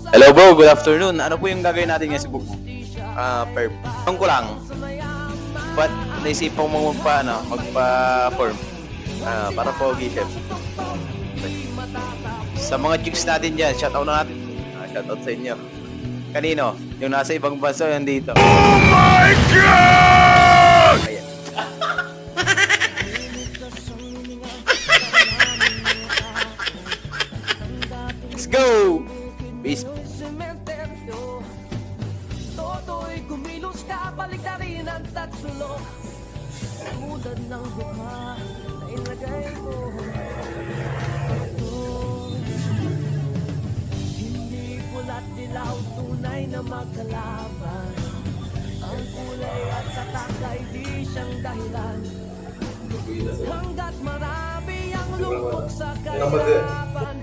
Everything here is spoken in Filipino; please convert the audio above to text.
Hello bro, good afternoon. Ano po yung gagawin natin ngayon sa book? Perp. Tanong ko lang, ba't naisipan mo magpa-form? Para pogi, chef. Sa mga chicks natin dyan, shoutout na natin. Shoutout sa inyo. Kanino? Yung nasa ibang bansa, yung dito. Oh my God! Ayan. Let's go! Peace. Toto'y kumilos ka, balik na rin ang tatsulok. Tulad ng buka na ilagay mo. Hindi pula't dilaw, tunay na magkalaban. Ang kulay at tatak ay di siyang dahilan. Hanggat marami ang lubog sa kahirapan.